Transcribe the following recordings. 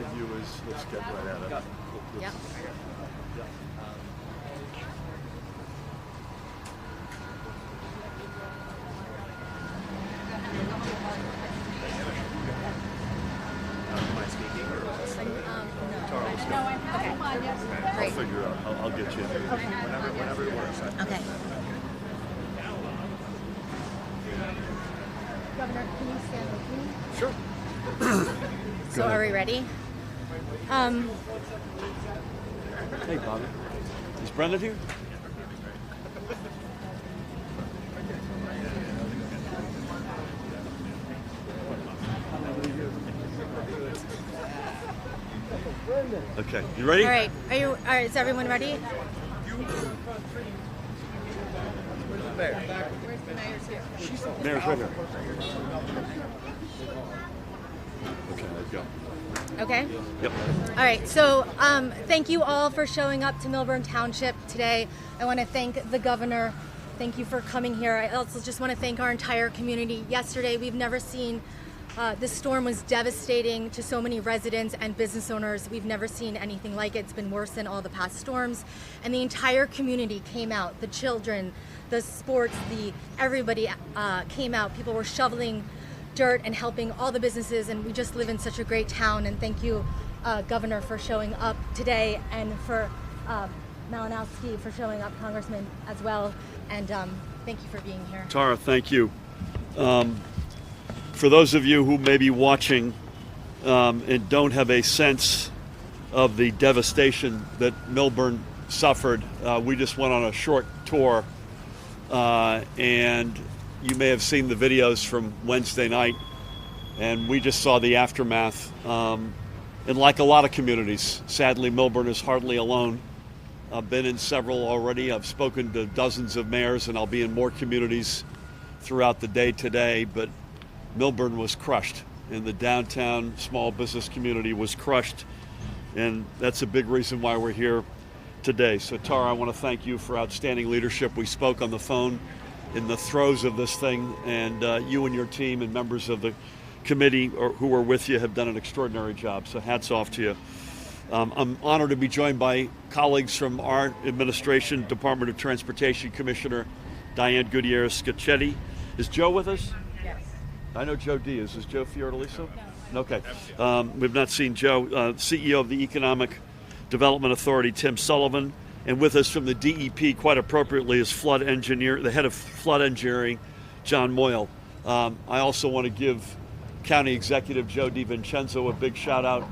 view is let's get right at it. Yep. Am I speaking or No. Okay. I'll Great. figure it out. I'll get you. Whenever it works. Okay. Governor, can you stand with me? Sure. So are we ready? Hey, Bobby. Is Brendan here? Okay, you ready? All right. All right, is everyone ready? Where's the mayor? Where's the mayor's here? Mayor's right here. Okay, let's go. Okay. Yep. All right, so thank you all for showing up to Millburn Township today. I want to thank the governor. Thank you for coming here. I also just want to thank our entire community. Yesterday, we've never seen, this storm was devastating to so many residents and business owners. We've never seen anything like it. It's been worse than all the past storms. And the entire community came out, the children, the sports, everybody came out. People were shoveling dirt and helping all the businesses, and we just live in such a great town. And thank you, Governor, for showing up today, and for Malinowski for showing up, Congressman, as well. And thank you for being here. Tara, thank you. For those of you who may be watching and don't have a sense of the devastation that Millburn suffered, we just went on a short tour, and you may have seen the videos from Wednesday night, and we just saw the aftermath. And like a lot of communities, sadly, Millburn is hardly alone. I've been in several already. I've spoken to dozens of mayors, and I'll be in more communities throughout the day today. But Millburn was crushed, and the downtown small business community was crushed. And that's a big reason why we're here today. So, Tara, I want to thank you for outstanding leadership. We spoke on the phone in the throes of this thing, and you and your team and members of the committee who were with you have done an extraordinary job. So hats off to you. I'm honored to be joined by colleagues from our administration, Department of Transportation Commissioner Diane Gutierrez-Scacchetti. Is Joe with us? Yes. I know Joe Diaz. Is Joe Fiordaliso? No. Okay. We've not seen Joe. CEO of the Economic Development Authority, Tim Sullivan. And with us from the DEP, quite appropriately, is the head of flood engineering, John Moyle. I also want to give County Executive Joe DiVincenzo a big shout out.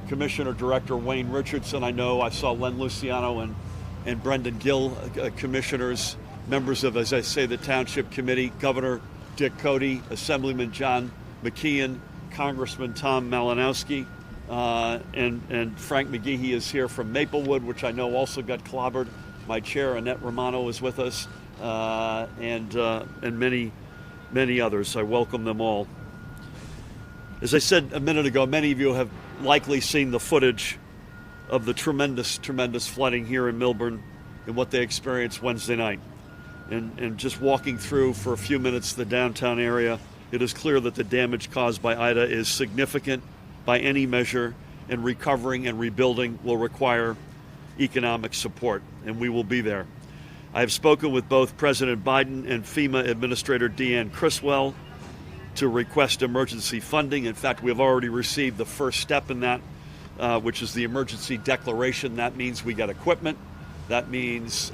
Commissioner Director Wayne Richardson, I saw Len Luciano and Brendan Gill, commissioners, members of, as I say, the Township Committee, Governor Dick Cody, Assemblyman John McKeon, Congressman Tom Malinowski, and Frank McGehee is here from Maplewood, which I know also got clobbered. My chair, Annette Romano, is with us, and many, many others. I welcome them all. As I said a minute ago, many of you have likely seen the footage of the tremendous, tremendous flooding here in Millburn and what they experienced Wednesday night. And just walking through for a few minutes the downtown area, it is clear that the damage caused by Ida is significant by any measure, and recovering and rebuilding will require economic support, and we will be there. I have spoken with both President Biden and FEMA Administrator Deanne Criswell to request emergency funding. In fact, we have already received the first step in that, which is the emergency declaration. That means we get equipment. That means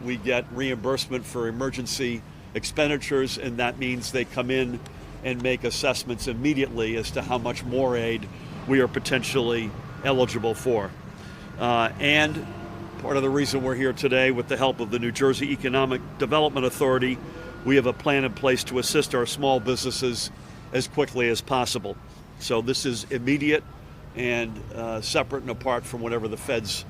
we get reimbursement for emergency expenditures, and that means they come in and make assessments immediately as to how much more aid we are potentially eligible for. And part of the reason we're here today, with the help of the New Jersey Economic Development Authority, we have a plan in place to assist our small businesses as quickly as possible. So this is immediate and separate and apart from whatever the feds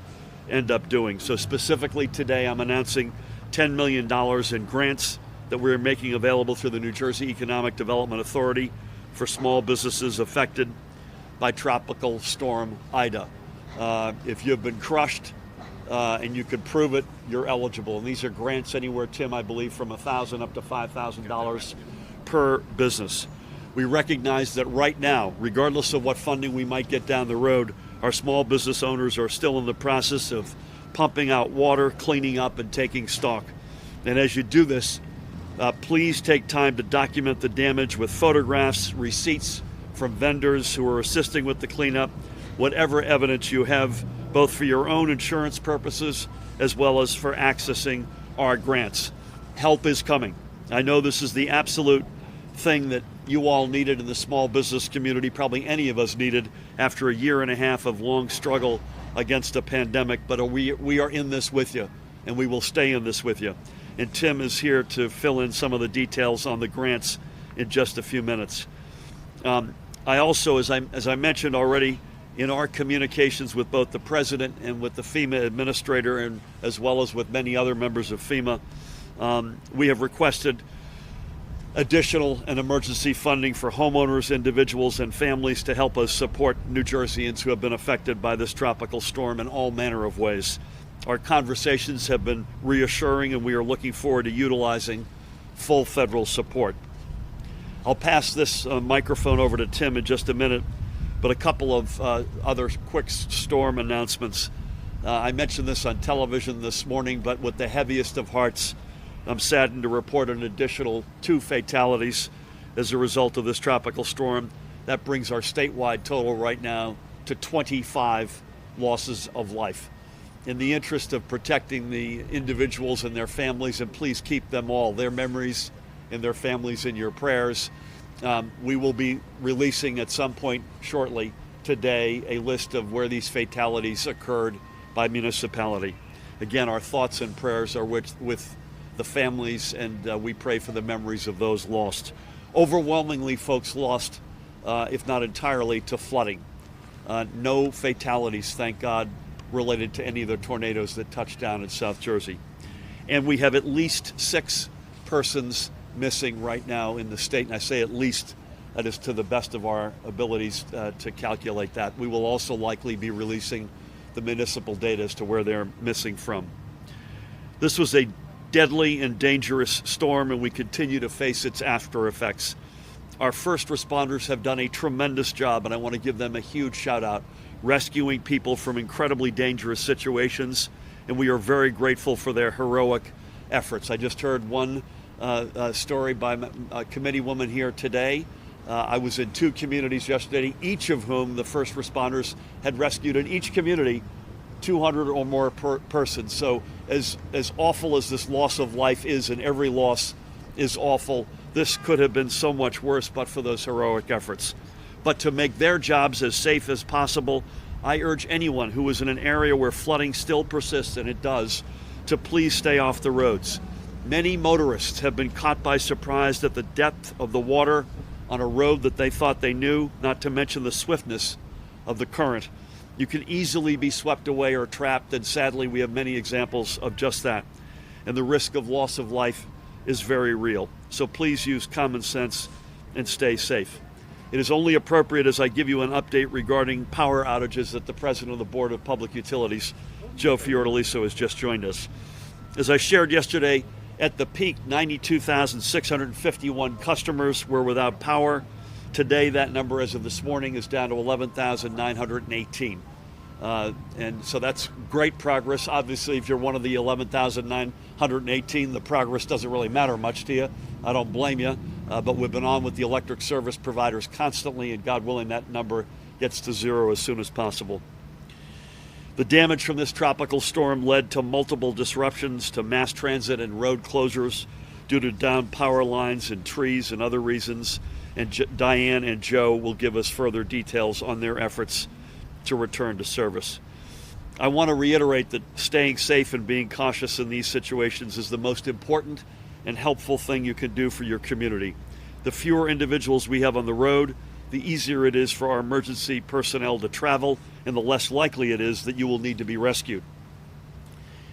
end up doing. So specifically today, I'm announcing $10 million in grants that we're making available through the New Jersey Economic Development Authority for small businesses affected by Tropical Storm Ida. If you've been crushed and you can prove it, you're eligible. And these are grants anywhere, Tim, I believe, from $1,000 up to $5,000 per business. We recognize that right now, regardless of what funding we might get down the road, our small business owners are still in the process of pumping out water, cleaning up, and taking stock. And as you do this, please take time to document the damage with photographs, receipts from vendors who are assisting with the cleanup, whatever evidence you have, both for your own insurance purposes as well as for accessing our grants. Help is coming. I know this is the absolute thing that you all needed in the small business community, probably any of us needed after a year and a half of long struggle against a pandemic, but we are in this with you, and we will stay in this with you. And Tim is here to fill in some of the details on the grants in just a few minutes. I also, as I mentioned already, in our communications with both the President and with the FEMA administrator, and as well as with many other members of FEMA, we have requested additional and emergency funding for homeowners, individuals, and families to help us support New Jerseyans who have been affected by this tropical storm in all manner of ways. Our conversations have been reassuring, and we are looking forward to utilizing full federal support. I'll pass this microphone over to Tim in just a minute, but a couple of other quick storm announcements. I mentioned this on television this morning, but with the heaviest of hearts, I'm saddened to report an additional 2 fatalities as a result of this tropical storm. That brings our statewide total right now to 25 losses of life. In the interest of protecting the individuals and their families, and please keep them all, their memories and their families in your prayers, we will be releasing at some point shortly today a list of where these fatalities occurred by municipality. Again, our thoughts and prayers are with the families, and we pray for the memories of those lost. Overwhelmingly, folks lost, if not entirely, to flooding. No fatalities, thank God, related to any of the tornadoes that touched down in South Jersey. And we have at least 6 persons missing right now in the state, and I say at least, that is to the best of our abilities to calculate that. We will also likely be releasing the municipal data as to where they're missing from. This was a deadly and dangerous storm, and we continue to face its after effects. Our first responders have done a tremendous job, and I want to give them a huge shout out, rescuing people from incredibly dangerous situations, and we are very grateful for their heroic efforts. I just heard one story by a committee woman here today. I was in 2 communities yesterday, each of whom the first responders had rescued in each community 200 or more persons. So as awful as this loss of life is, and every loss is awful, this could have been so much worse but for those heroic efforts. But to make their jobs as safe as possible, I urge anyone who is in an area where flooding still persists, and it does, to please stay off the roads. Many motorists have been caught by surprise at the depth of the water on a road that they thought they knew, not to mention the swiftness of the current. You can easily be swept away or trapped, and sadly we have many examples of just that. And the risk of loss of life is very real. So please use common sense and stay safe. It is only appropriate as I give you an update regarding power outages that the President of the Board of Public Utilities, Joe Fiordaliso, has just joined us. As I shared yesterday, at the peak, 92,651 customers were without power. Today, that number as of this morning is down to 11,918. And so that's great progress. Obviously, if you're one of the 11,918, the progress doesn't really matter much to you. I don't blame you. But we've been on with the electric service providers constantly, and God willing, that number gets to 0 as soon as possible. The damage from this tropical storm led to multiple disruptions to mass transit and road closures due to downed power lines and trees and other reasons. And Diane and Joe will give us further details on their efforts to return to service. I want to reiterate that staying safe and being cautious in these situations is the most important and helpful thing you can do for your community. The fewer individuals we have on the road, the easier it is for our emergency personnel to travel, and the less likely it is that you will need to be rescued.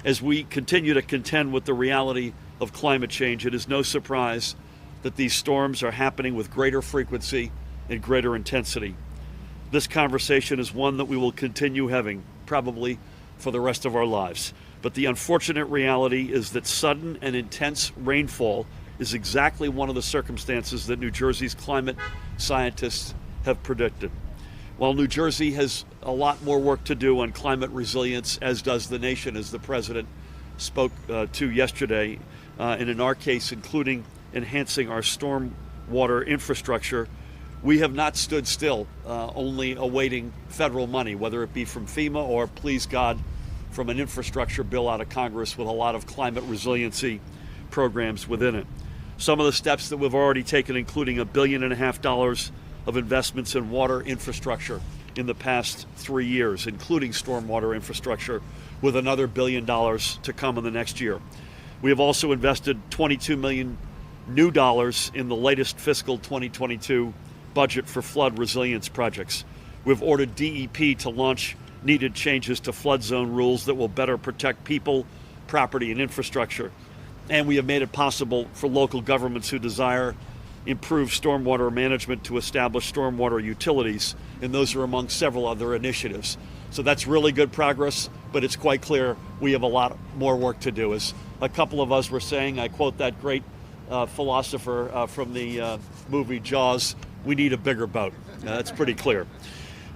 As we continue to contend with the reality of climate change, it is no surprise that these storms are happening with greater frequency and greater intensity. This conversation is one that we will continue having, probably for the rest of our lives. But the unfortunate reality is that sudden and intense rainfall is exactly one of the circumstances that New Jersey's climate scientists have predicted. While New Jersey has a lot more work to do on climate resilience, as does the nation, as the president spoke to yesterday, and in our case, including enhancing our stormwater infrastructure, we have not stood still, only awaiting federal money, whether it be from FEMA or, please God, from an infrastructure bill out of Congress with a lot of climate resiliency programs within it. Some of the steps that we've already taken, including $1.5 billion of investments in water infrastructure in the past 3 years, including stormwater infrastructure, with another $1 billion to come in the next year. We have also invested $22 million new dollars in the latest fiscal 2022 budget for flood resilience projects. We've ordered DEP to launch needed changes to flood zone rules that will better protect people, property, and infrastructure. And we have made it possible for local governments who desire improved stormwater management to establish stormwater utilities, and those are among several other initiatives. So that's really good progress, but it's quite clear we have a lot more work to do. As a couple of us were saying, I quote that great philosopher from the movie Jaws, we need a bigger boat. That's pretty clear.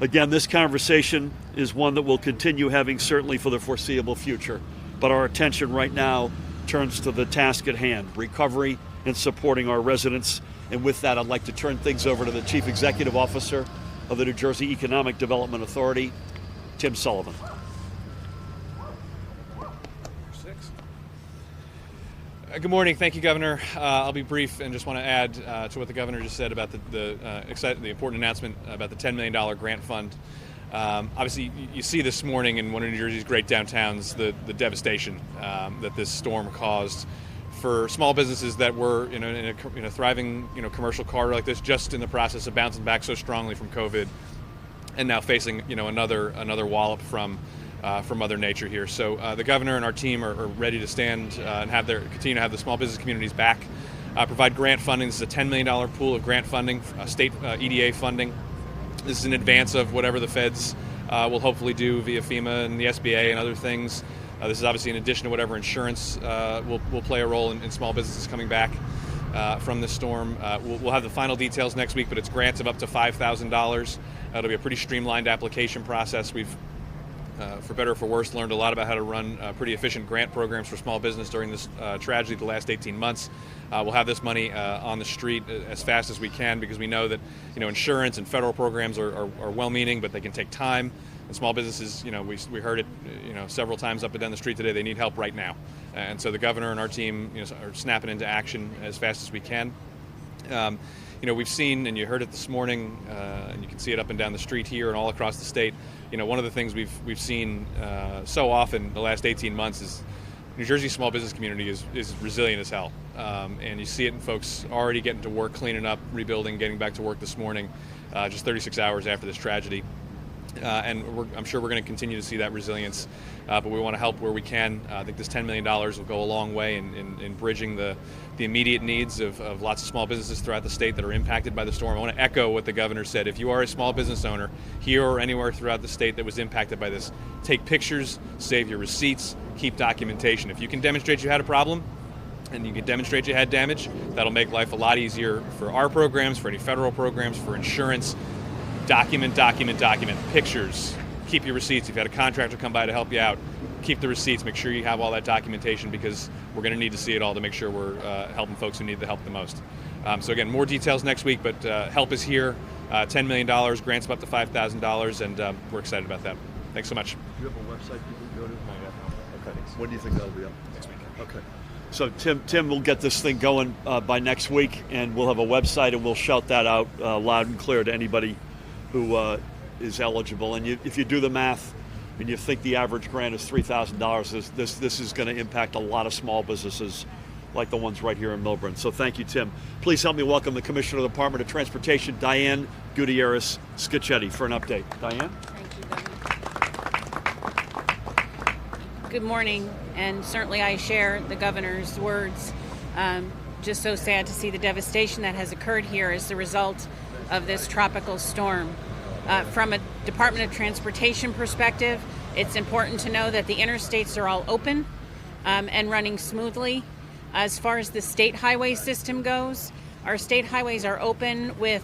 Again, this conversation is one that we'll continue having certainly for the foreseeable future, but our attention right now turns to the task at hand, recovery and supporting our residents. And with that, I'd like to turn things over to the Chief Executive Officer of the New Jersey Economic Development Authority, Tim Sullivan. Good morning. Thank you, Governor. I'll be brief and just want to add to what the Governor just said about the important announcement about the $10 million grant fund. Obviously, you see this morning in one of New Jersey's great downtowns the devastation that this storm caused for small businesses that were in a thriving commercial corridor like this, just in the process of bouncing back so strongly from COVID, and now facing another wallop from Mother Nature here. So the Governor and our team are ready to stand and continue to have the small business communities back. Provide grant funding. This is a $10 million pool of grant funding, state EDA funding. This is in advance of whatever the feds will hopefully do via FEMA and the SBA and other things. This is obviously in addition to whatever insurance will play a role in small businesses coming back from this storm. We'll have the final details next week, but it's grants of up to $5,000. It'll be a pretty streamlined application process. We've for better or for worse, learned a lot about how to run pretty efficient grant programs for small business during this tragedy the last 18 months. We'll have this money on the street as fast as we can, because we know that insurance and federal programs are well-meaning, but they can take time. And small businesses, we heard it several times up and down the street today, they need help right now. And so the Governor and our team are snapping into action as fast as we can. We've seen, and you heard it this morning, and you can see it up and down the street here and all across the state. One of the things we've seen so often the last 18 months is New Jersey's small business community is resilient as hell. And you see it in folks already getting to work, cleaning up, rebuilding, getting back to work this morning, just 36 hours after this tragedy. And I'm sure we're going to continue to see that resilience, but we want to help where we can. I think this $10 million will go a long way in bridging the immediate needs of lots of small businesses throughout the state that are impacted by the storm. I want to echo what the Governor said. If you are a small business owner here or anywhere throughout the state that was impacted by this, take pictures, save your receipts, keep documentation. If you can demonstrate you had a problem and you can demonstrate you had damage, that'll make life a lot easier for our programs, for any federal programs, for insurance. Document, pictures, keep your receipts. If you had a contractor come by to help you out, keep the receipts, make sure you have all that documentation, because we're going to need to see it all to make sure we're helping folks who need the help the most. So again, more details next week, but help is here, $10 million, grants of up to $5,000, and we're excited about that. Thanks so much. Do you have a website you can go to? Okay. When do you think that'll be up? Next week. Okay. So Tim will get this thing going by next week, and we'll have a website, and we'll shout that out loud and clear to anybody who is eligible. And if you do the math and you think the average grant is $3,000, this is going to impact a lot of small businesses like the ones right here in Millburn. So thank you, Tim. Please help me welcome the Commissioner of the Department of Transportation, Diane Gutierrez-Scicchetti, for an update. Diane? Thank you. Good morning, and certainly I share the Governor's words. Just so sad to see the devastation that has occurred here as the result of this tropical storm. From a Department of Transportation perspective, it's important to know that the interstates are all open and running smoothly. As far as the state highway system goes, Our state highways are open with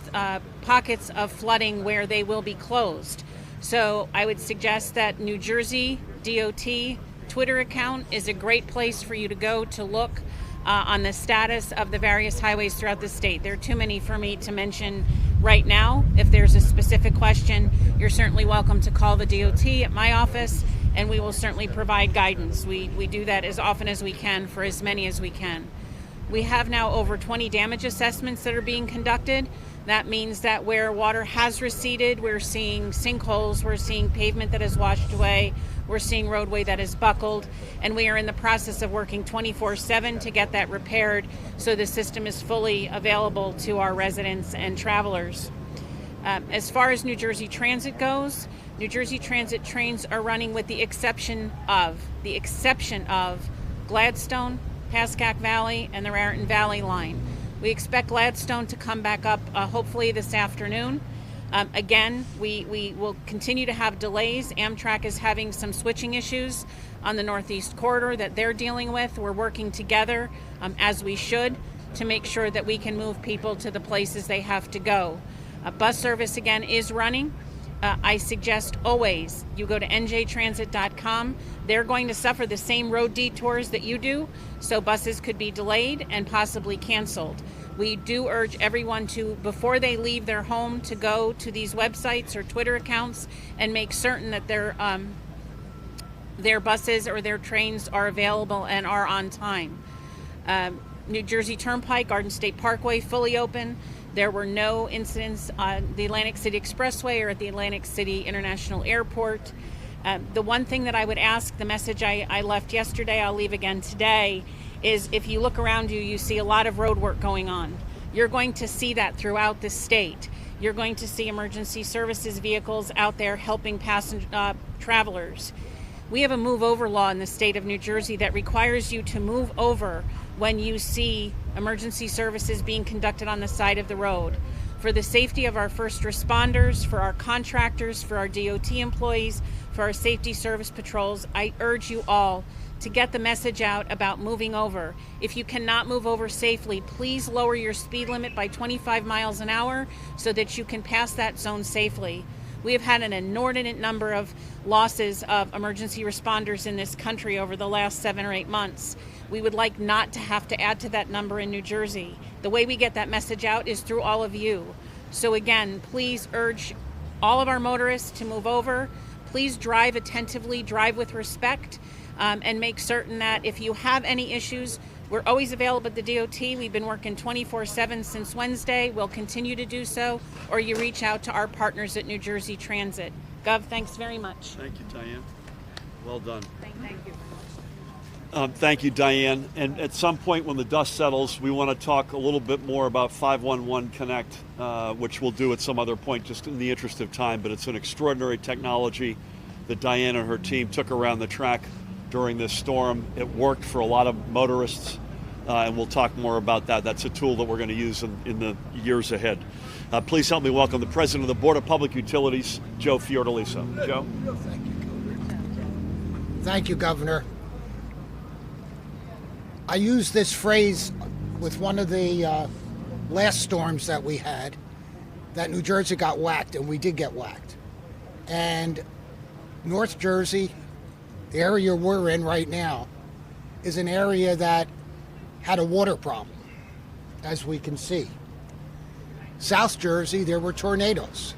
pockets of flooding where they will be closed. So I would suggest that New Jersey DOT Twitter account is a great place for you to go to look on the status of the various highways throughout the state. There are too many for me to mention right now. If there's a specific question, you're certainly welcome to call the DOT at my office, and we will certainly provide guidance. We do that as often as we can for as many as we can. We have now over 20 damage assessments that are being conducted. That means that where water has receded, we're seeing sinkholes, we're seeing pavement that is washed away, we're seeing roadway that is buckled, and we are in the process of working 24/7 to get that repaired so the system is fully available to our residents and travelers. As far as New Jersey Transit goes, New Jersey Transit trains are running with the exception of Gladstone, Pascack Valley, and the Raritan Valley line. We expect Gladstone to come back up hopefully this afternoon. Again, we will continue to have delays. Amtrak is having some switching issues on the Northeast Corridor that they're dealing with. We're working together, as we should, to make sure that we can move people to the places they have to go. Bus service, again, is running. I suggest always you go to njtransit.com. They're going to suffer the same road detours that you do, so buses could be delayed and possibly canceled. We do urge everyone to, before they leave their home, to go to these websites or Twitter accounts and make certain that their buses or their trains are available and are on time. New Jersey Turnpike, Garden State Parkway, fully open. There were no incidents on the Atlantic City Expressway or at the Atlantic City International Airport. The one thing that I would ask, the message I left yesterday, I'll leave again today, is if you look around you, you see a lot of road work going on. You're going to see that throughout the state. You're going to see emergency services vehicles out there helping travelers. We have a move over law in the state of New Jersey that requires you to move over when you see emergency services being conducted on the side of the road. For the safety of our first responders, for our contractors, for our DOT employees, for our safety service patrols, I urge you all to get the message out about moving over. If you cannot move over safely, please lower your speed limit by 25 miles an hour so that you can pass that zone safely. We have had an inordinate number of losses of emergency responders in this country over the last 7 or 8 months. We would like not to have to add to that number in New Jersey. The way we get that message out is through all of you. So again, please urge all of our motorists to move over. Please drive attentively, drive with respect, and make certain that if you have any issues, we're always available at the DOT. We've been working 24/7 since Wednesday. We'll continue to do so, or you reach out to our partners at New Jersey Transit. Gov, thanks very much. Thank you, Diane. Well done. Thank you. Thank you, Diane. And at some point when the dust settles, we want to talk a little bit more about 511 Connect, which we'll do at some other point just in the interest of time. But it's an extraordinary technology that Diane and her team took around the track during this storm. It worked for a lot of motorists, and we'll talk more about that. That's a tool that we're going to use in the years ahead. Please help me welcome the President of the Board of Public Utilities, Joe Fiordaliso. Joe? Thank you, Governor. I used this phrase with one of the last storms that we had, that New Jersey got whacked, and we did get whacked. And North Jersey, the area we're in right now, is an area that had a water problem, as we can see. South Jersey, there were tornadoes,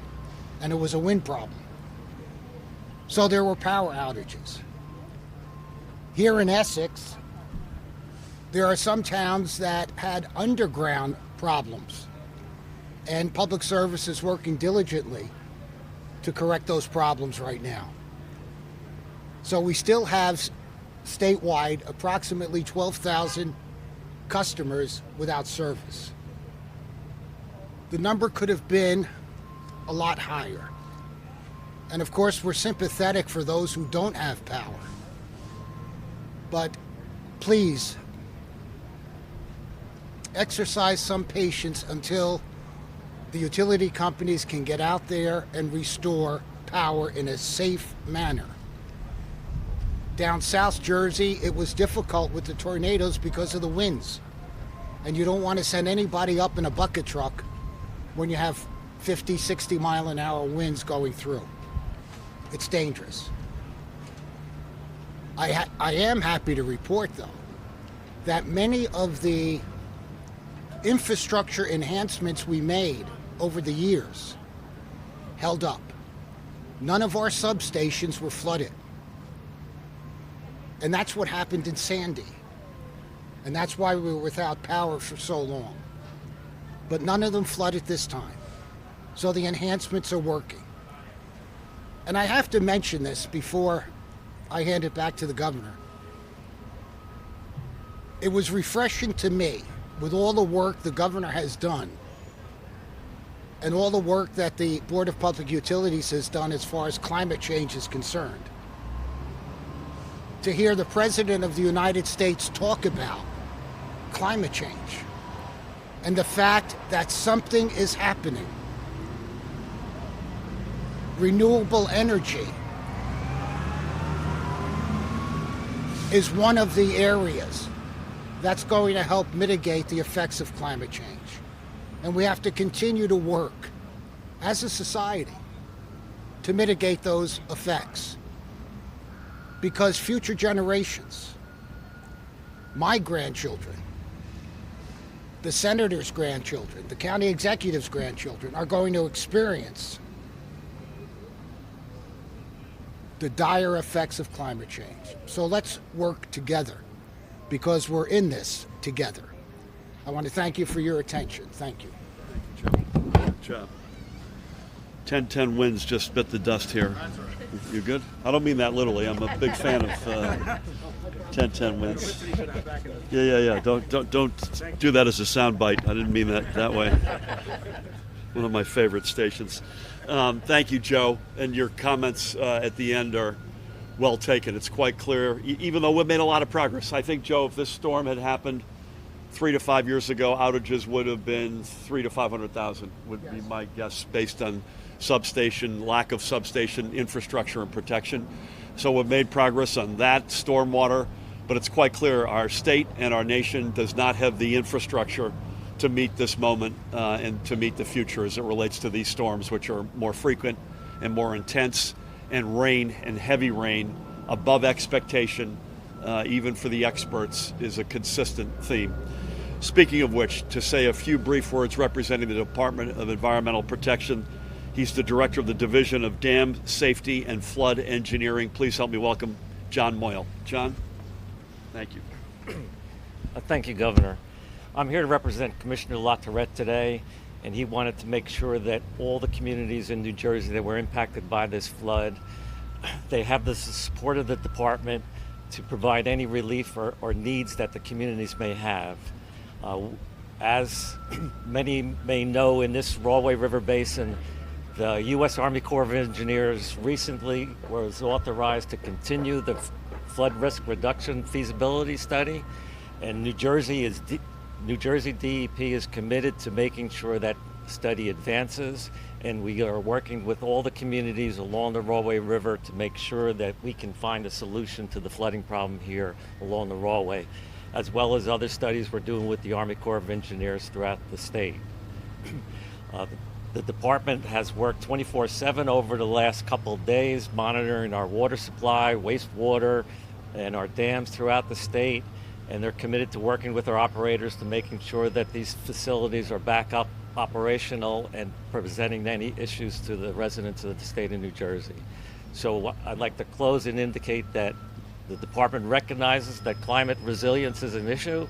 and it was a wind problem. So there were power outages. Here in Essex, there are some towns that had underground problems, and public service is working diligently to correct those problems right now. So we still have statewide approximately 12,000 customers without service. The number could have been a lot higher. And of course, we're sympathetic for those who don't have power. But please, exercise some patience until the utility companies can get out there and restore power in a safe manner. Down South Jersey, it was difficult with the tornadoes because of the winds. And you don't want to send anybody up in a bucket truck when you have 50, 60 mile an hour winds going through. It's dangerous. I am happy to report, though, that many of the infrastructure enhancements we made over the years held up. None of our substations were flooded. And that's what happened in Sandy. And that's why we were without power for so long. But none of them flooded this time. So the enhancements are working. And I have to mention this before I hand it back to the governor. It was refreshing to me, with all the work the governor has done and all the work that the Board of Public Utilities has done as far as climate change is concerned, to hear the President of the United States talk about climate change and the fact that something is happening. Renewable energy is one of the areas that's going to help mitigate the effects of climate change. And we have to continue to work as a society to mitigate those effects. Because future generations, my grandchildren, the senator's grandchildren, the county executive's grandchildren, are going to experience the dire effects of climate change. So let's work together, because we're in this together. I want to thank you for your attention. Thank you. Good job. 10-10 winds just bit the dust here. You good? I don't mean that literally. I'm a big fan of 10-10 winds. Yeah. Don't do that as a soundbite. I didn't mean that way. One of my favorite stations. Thank you, Joe. And your comments at the end are well taken. It's quite clear, even though we've made a lot of progress. I think, Joe, if this storm had happened 3 to 5 years ago, outages would have been 300,000 to 500,000 would be my guess, based on lack of substation infrastructure and protection. So we've made progress on that stormwater, but it's quite clear our state and our nation does not have the infrastructure to meet this moment and to meet the future as it relates to these storms, which are more frequent and more intense, and rain and heavy rain above expectation, even for the experts, is a consistent theme. Speaking of which, to say a few brief words representing the Department of Environmental Protection, he's the Director of the Division of Dam Safety and Flood Engineering. Please help me welcome John Moyle. John, thank you. Thank you, Governor. I'm here to represent Commissioner LaTourette today, and he wanted to make sure that all the communities in New Jersey that were impacted by this flood, they have the support of the department to provide any relief or needs that the communities may have. As many may know, in this Rahway River Basin, the U.S. Army Corps of Engineers recently was authorized to continue the flood risk reduction feasibility study, and New Jersey DEP is committed to making sure that study advances, and we are working with all the communities along the Rahway River to make sure that we can find a solution to the flooding problem here along the Rahway, as well as other studies we're doing with the Army Corps of Engineers throughout the state. The department has worked 24/7 over the last couple of days, monitoring our water supply, wastewater, and our dams throughout the state, and they're committed to working with our operators to making sure that these facilities are back up operational and presenting any issues to the residents of the state of New Jersey. So I'd like to close and indicate that the department recognizes that climate resilience is an issue,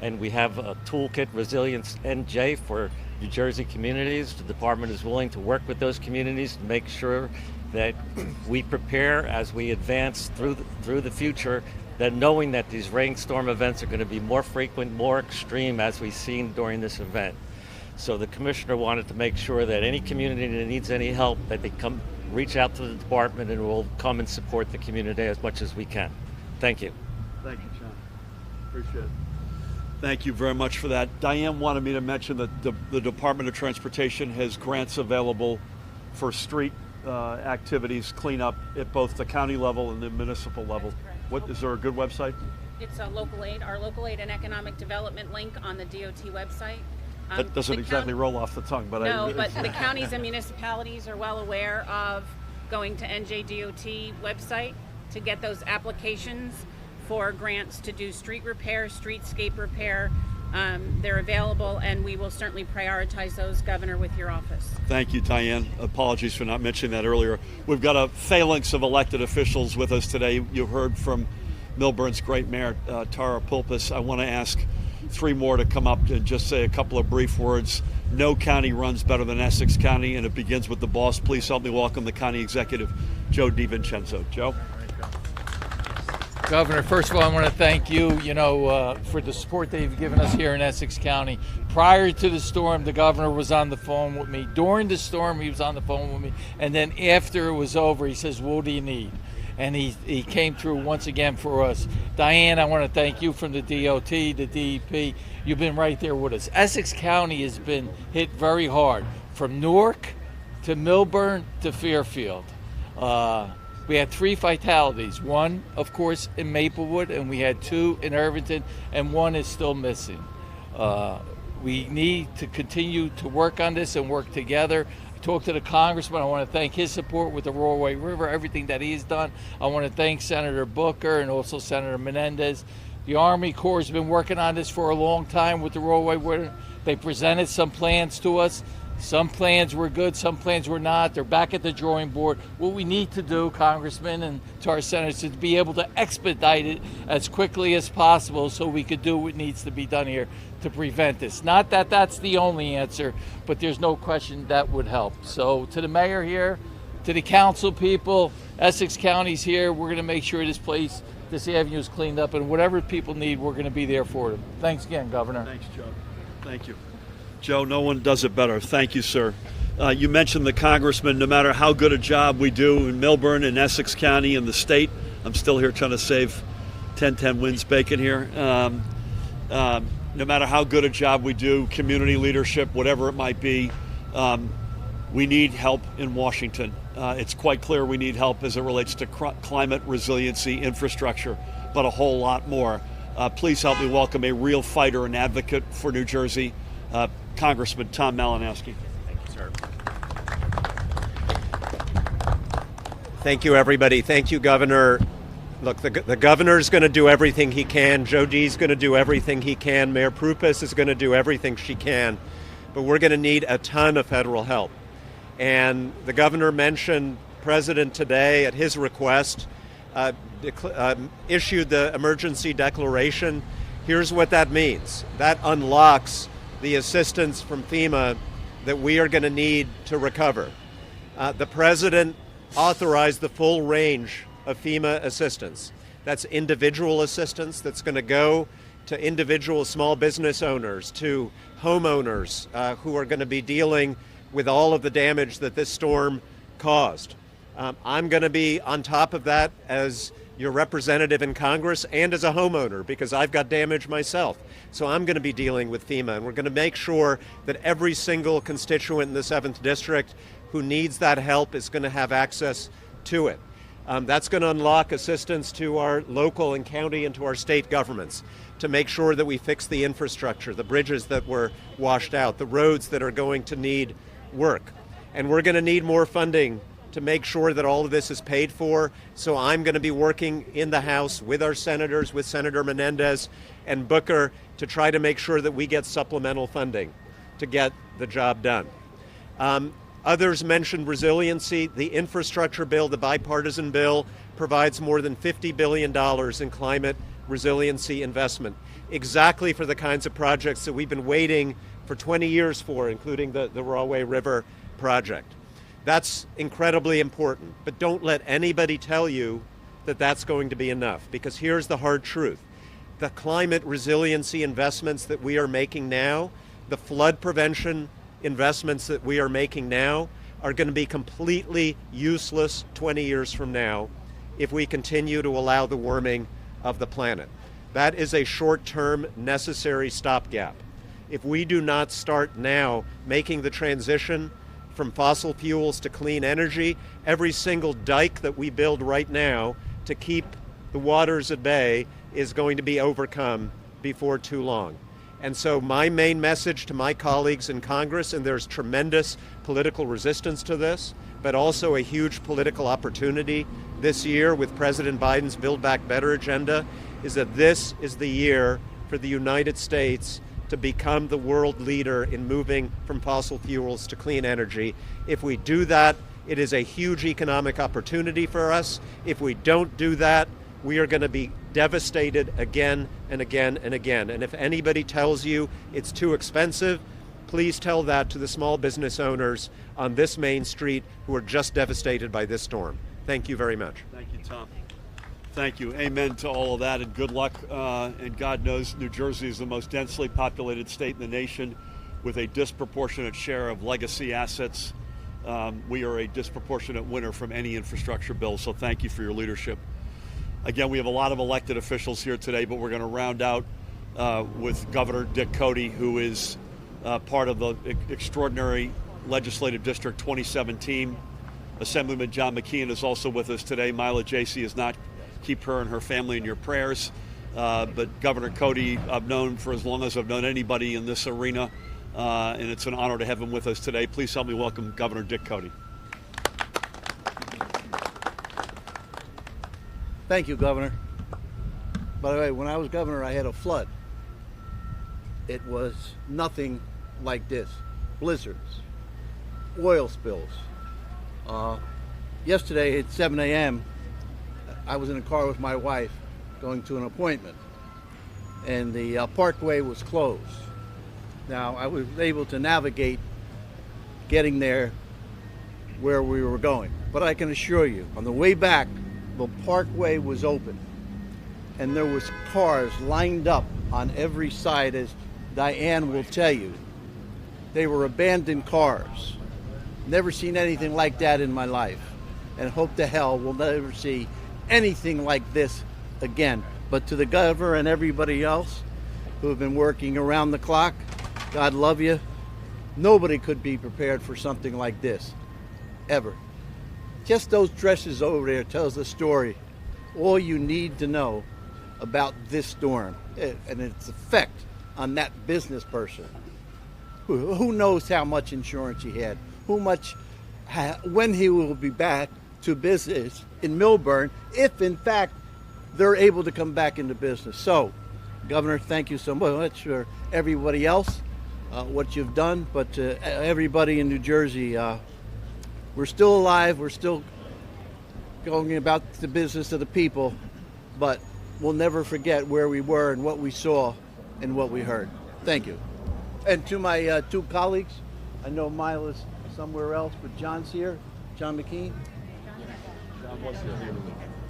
and we have a toolkit, Resilience NJ, for New Jersey communities. The department is willing to work with those communities to make sure that we prepare as we advance through the future, that knowing that these rainstorm events are going to be more frequent, more extreme, as we've seen during this event. So the commissioner wanted to make sure that any community that needs any help, that they come reach out to the department, and we'll come and support the community as much as we can. Thank you. Thank you, John. Appreciate it. Thank you very much for that. Diane wanted me to mention that the Department of Transportation has grants available for street activities, cleanup at both the county level and the municipal level. What is there a good website? It's a local aid, our local aid and economic development link on the DOT website. That doesn't the exactly roll off the tongue, but No, but the counties and municipalities are well aware of going to NJDOT website to get those applications for grants to do street repair, streetscape repair. They're available, and we will certainly prioritize those, Governor, with your office. Thank you, Diane. Apologies for not mentioning that earlier. We've got a phalanx of elected officials with us today. You heard from Millburn's great mayor, Tara Pulpus. I want to ask three more to come up and just say a couple of brief words. No county runs better than Essex County, and it begins with the boss. Please help me welcome the county executive, Joe DiVincenzo. Joe? Governor, first of all, I want to thank you, for the support that you've given us here in Essex County. Prior to the storm, the governor was on the phone with me. During the storm, he was on the phone with me. And then after it was over, he says, what do you need? And he came through once again for us. Diane, I want to thank you from the DOT, the DEP. You've been right there with us. Essex County has been hit very hard, from Newark to Millburn to Fairfield. We had 3 fatalities, one, of course, in Maplewood, and we had 2 in Irvington, and 1 is still missing. We need to continue to work on this and work together. I talked to the Congressman. I want to thank his support with the Rollway River, everything that he's done. I want to thank Senator Booker and also Senator Menendez. The Army Corps has been working on this for a long time with the Rollway River. They presented some plans to us. Some plans were good, some plans were not. They're back at the drawing board. What we need to do, Congressman, and to our senators, is to be able to expedite it as quickly as possible so we could do what needs to be done here to prevent this. Not that that's the only answer, but there's no question that would help. So to the mayor here, to the council people, Essex County's here. We're going to make sure this avenue is cleaned up, and whatever people need, we're going to be there for them. Thanks again, Governor. Thanks, Joe. Thank you. Joe, no one does it better. Thank you, sir. You mentioned the Congressman. No matter how good a job we do in Millburn and Essex County and the state, I'm still here trying to save 1010 wins bacon here. No matter how good a job we do, community leadership, whatever it might be, we need help in Washington. It's quite clear we need help as it relates to climate resiliency, infrastructure, but a whole lot more. Please help me welcome a real fighter and advocate for New Jersey, Congressman Tom Malinowski. Thank you, sir. Thank you, everybody. Thank you, Governor. Look, the governor's going to do everything he can. Joe D's going to do everything he can. Mayor Prupas is going to do everything she can. But we're going to need a ton of federal help. And the governor mentioned President today, at his request, issued the emergency declaration. Here's what that means. That unlocks the assistance from FEMA that we are going to need to recover. The president authorized the full range of FEMA assistance. That's individual assistance that's going to go to individual small business owners, to homeowners who are going to be dealing with all of the damage that this storm caused. I'm going to be on top of that as your representative in Congress and as a homeowner, because I've got damage myself. So I'm going to be dealing with FEMA, and we're going to make sure that every single constituent in the 7th District who needs that help is going to have access to it. That's going to unlock assistance to our local and county and to our state governments to make sure that we fix the infrastructure, the bridges that were washed out, the roads that are going to need work. And we're going to need more funding to make sure that all of this is paid for. So I'm going to be working in the House with our senators, with Senator Menendez and Booker, to try to make sure that we get supplemental funding to get the job done. Others mentioned resiliency. The infrastructure bill, the bipartisan bill, provides more than $50 billion in climate resiliency investment, exactly for the kinds of projects that we've been waiting for 20 years for, including the Rollway River project. That's incredibly important, but don't let anybody tell you that that's going to be enough, because here's the hard truth. The climate resiliency investments that we are making now, the flood prevention investments that we are making now, are going to be completely useless 20 years from now if we continue to allow the warming of the planet. That is a short-term necessary stopgap. If we do not start now making the transition from fossil fuels to clean energy, every single dike that we build right now to keep the waters at bay is going to be overcome before too long. And so my main message to my colleagues in Congress, and there's tremendous political resistance to this, but also a huge political opportunity this year with President Biden's Build Back Better agenda, is that this is the year for the United States to become the world leader in moving from fossil fuels to clean energy. If we do that, it is a huge economic opportunity for us. If we don't do that, we are going to be devastated again and again and again. And if anybody tells you it's too expensive, please tell that to the small business owners on this main street who are just devastated by this storm. Thank you very much. Thank you, Tom. Thank you. Amen to all of that, and good luck. And God knows New Jersey is the most densely populated state in the nation with a disproportionate share of legacy assets. We are a disproportionate winner from any infrastructure bill, so thank you for your leadership. Again, we have a lot of elected officials here today, but we're going to round out with Governor Dick Cody, who is part of the extraordinary Legislative District 27 team. Assemblyman John McKeon is also with us today. Mila Jacey is not. Keep her and her family in your prayers. But Governor Cody, I've known for as long as I've known anybody in this arena, and it's an honor to have him with us today. Please help me welcome Governor Dick Cody. Thank you, Governor. By the way, when I was governor, I had a flood. It was nothing like this. Blizzards, oil spills. Yesterday at 7 a.m., I was in a car with my wife going to an appointment, and the parkway was closed. Now, I was able to navigate getting there where we were going. But I can assure you, on the way back, the parkway was open, and there was cars lined up on every side, as Diane will tell you. They were abandoned cars. Never seen anything like that in my life, and hope to hell we'll never see anything like this again. But to the governor and everybody else who have been working around the clock, God love you. Nobody could be prepared for something like this, ever. Just those dresses over there tells the story, all you need to know about this storm and its effect on that business person. Who knows how much insurance he had, when he will be back to business in Millburn, if in fact they're able to come back into business. So, Governor, thank you so much for everybody else, what you've done, but to everybody in New Jersey, we're still alive, we're still going about the business of the people, but we'll never forget where we were and what we saw and what we heard. Thank you. And to my two colleagues, I know Mila's somewhere else, but John's here, John McKeon.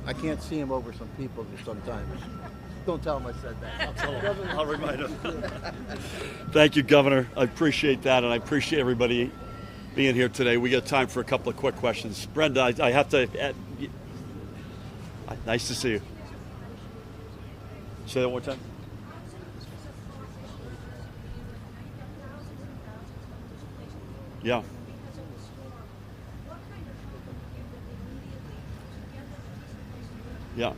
I can't see him over some people sometimes. Don't tell him I said that. I'll tell him. I'll remind him. Thank you, Governor. I appreciate that, and I appreciate everybody being here today. We got time for a couple of quick questions. Brenda, I have to add, nice to see you. Say that one more time. Yeah. Yeah.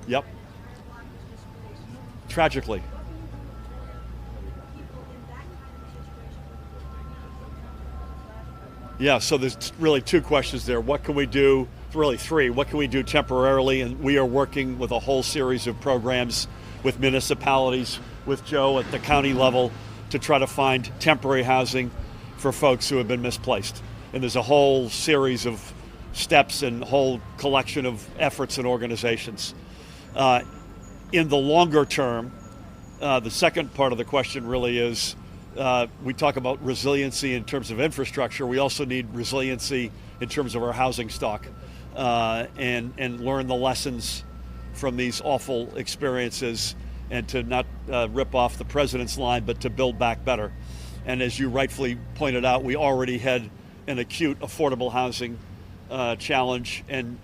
Yep. Tragically. Yeah, so there's really two questions there. What can we do? Really three. What can we do temporarily? And we are working with a whole series of programs with municipalities, with Joe at the county level, to try to find temporary housing for folks who have been misplaced. And there's a whole series of steps and whole collection of efforts and organizations. In the longer term, the second part of the question really is, we talk about resiliency in terms of infrastructure. We also need resiliency in terms of our housing stock, and learn the lessons from these awful experiences, and to not rip off the president's line, but to build back better. And as you rightfully pointed out, we already had an acute affordable housing challenge and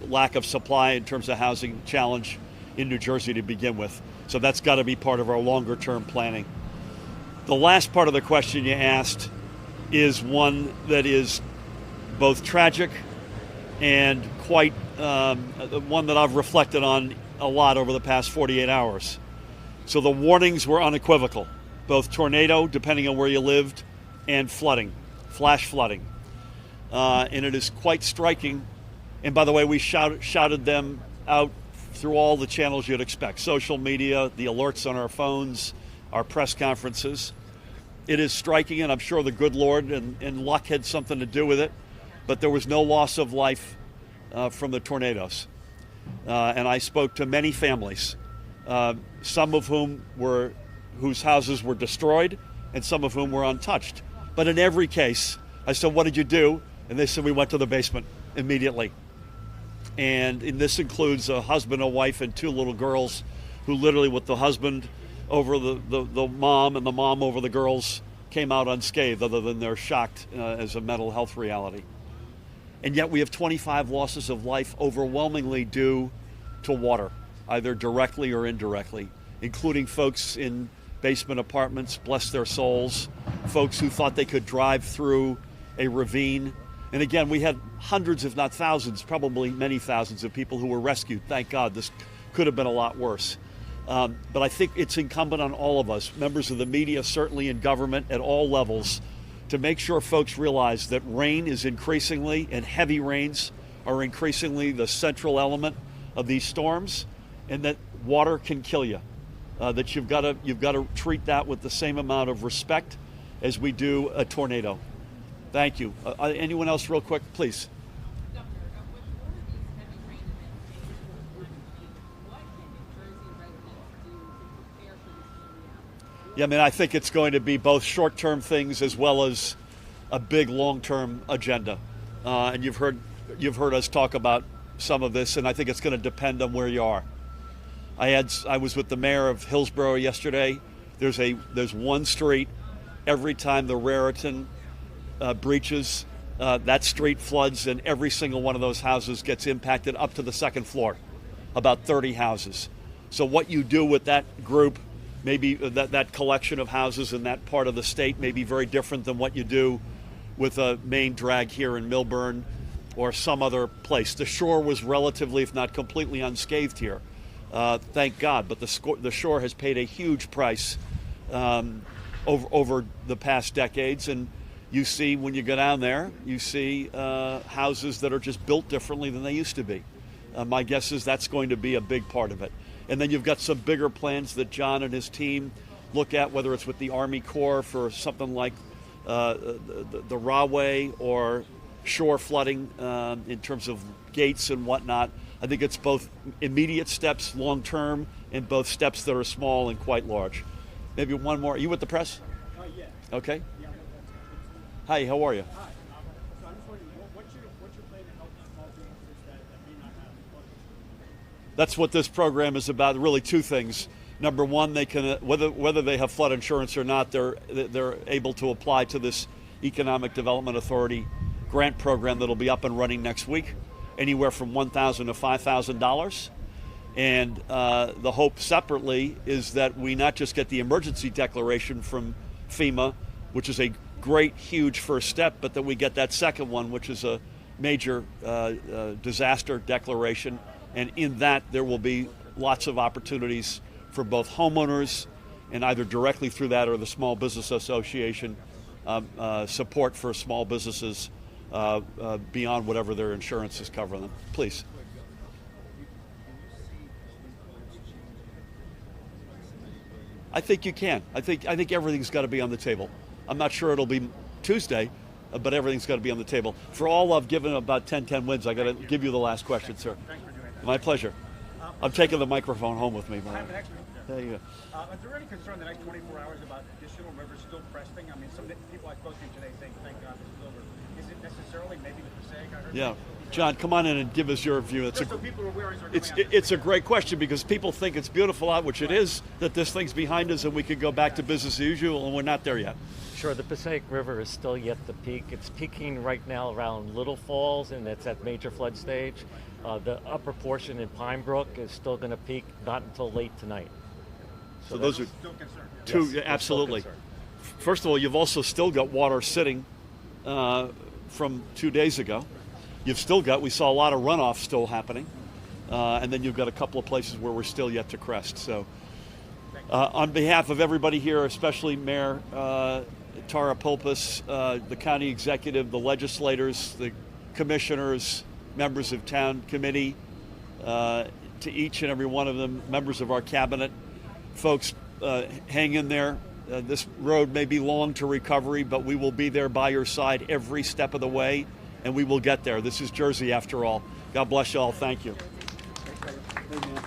lack of supply in terms of housing challenge in New Jersey to begin with. So that's got to be part of our longer term planning. The last part of the question you asked is one that is both tragic and quite one that I've reflected on a lot over the past 48 hours. So the warnings were unequivocal, both tornado, depending on where you lived, and flooding, flash flooding. And it is quite striking. And by the way, we shouted them out through all the channels you'd expect, social media, the alerts on our phones, our press conferences. It is striking, and I'm sure the good Lord and luck had something to do with it, but there was no loss of life from the tornadoes. And I spoke to many families, some of whose houses were destroyed, and some of whom were untouched. But in every case, I said, "What did you do?" And they said, "We went to the basement immediately." And this includes a husband, a wife, and 2 little girls who literally, with the husband over the mom and the mom over the girls, came out unscathed, other than they're shocked as a mental health reality. And yet we have 25 losses of life, overwhelmingly due to water, either directly or indirectly, including folks in basement apartments, bless their souls, folks who thought they could drive through a ravine. And again, we had hundreds, if not thousands, probably many thousands of people who were rescued. Thank God. This could have been a lot worse. But I think it's incumbent on all of us, members of the media, certainly in government at all levels, to make sure folks realize that rain is increasingly, and heavy rains are increasingly, the central element of these storms, and that water can kill you. That you've got to treat that with the same amount of respect as we do a tornado. Thank you. Anyone else real quick, please? Yeah, I mean, I think it's going to be both short-term things as well as a big long-term agenda. And you've heard us talk about some of this, and I think it's going to depend on where you are. I was with the mayor of Hillsborough yesterday. There's one street every time the Raritan breaches, that street floods, and every single one of those houses gets impacted up to the 2nd floor, about 30 houses. So what you do with that group, maybe that collection of houses in that part of the state, may be very different than what you do with a main drag here in Millburn or some other place. The shore was relatively, if not completely, unscathed here, thank God, but the shore has paid a huge price over the past decades. And you see, when you go down there, you see houses that are just built differently than they used to be. My guess is that's going to be a big part of it. And then you've got some bigger plans that John and his team look at, whether it's with the Army Corps for something like the Rahway or shore flooding in terms of gates and whatnot. I think it's both immediate steps, long-term, and both steps that are small and quite large. Maybe one more. Are you with the press? Yeah. Okay. Hi, how are you? Hi. So I'm just wondering, what's your plan to help small businesses that may not have flood insurance? That's what this program is about. Really, 2 things. Number one, they can whether they have flood insurance or not, they're able to apply to this Economic Development Authority grant program that'll be up and running next week, anywhere from $1,000 to $5,000. And the hope separately is that we not just get the emergency declaration from FEMA, which is a great, huge first step, but that we get that second one, which is a major disaster declaration. And in that, there will be lots of opportunities for both homeowners, and either directly through that or the Small Business Association, support for small businesses beyond whatever their insurance is covering them. Please. I think you can. I think everything's got to be on the table. I'm not sure it'll be Tuesday, but everything's got to be on the table. For all I've given about 10 wins, I got to give you the last question, sir. Thanks for doing that. My pleasure. I'm taking the microphone home with me. I have an extra. There you go. Is there any concern the next 24 hours about additional rivers still cresting? I mean, some of the people I spoke to today saying, thank God it's over. Is it necessarily maybe the Passaic? I heard. Yeah. John, come on in and give us your view. Just so people are aware as they're going out. It's a great question, because people think it's beautiful out, which it is, that this thing's behind us and we could go back to business as usual, and we're not there yet. Sure, the Passaic River is still yet to peak. It's peaking right now around Little Falls, and it's at major flood stage. The upper portion in Pine Brook is still going to peak not until late tonight. So those are Still concerned. two, Yes, we're still absolutely. concerned. First of all, you've also still got water sitting from 2 days ago. you've still got, we saw a lot of runoff still happening. And then you've got a couple of places where we're still yet to crest. So on behalf of everybody here, especially Mayor Tara Pulpus, the county executive, the legislators, the commissioners, members of town committee, to each and every one of them, members of our cabinet, folks, hang in there. This road may be long to recovery, but we will be there by your side every step of the way, and we will get there. This is Jersey after all. God bless you all. Thank you. Amen.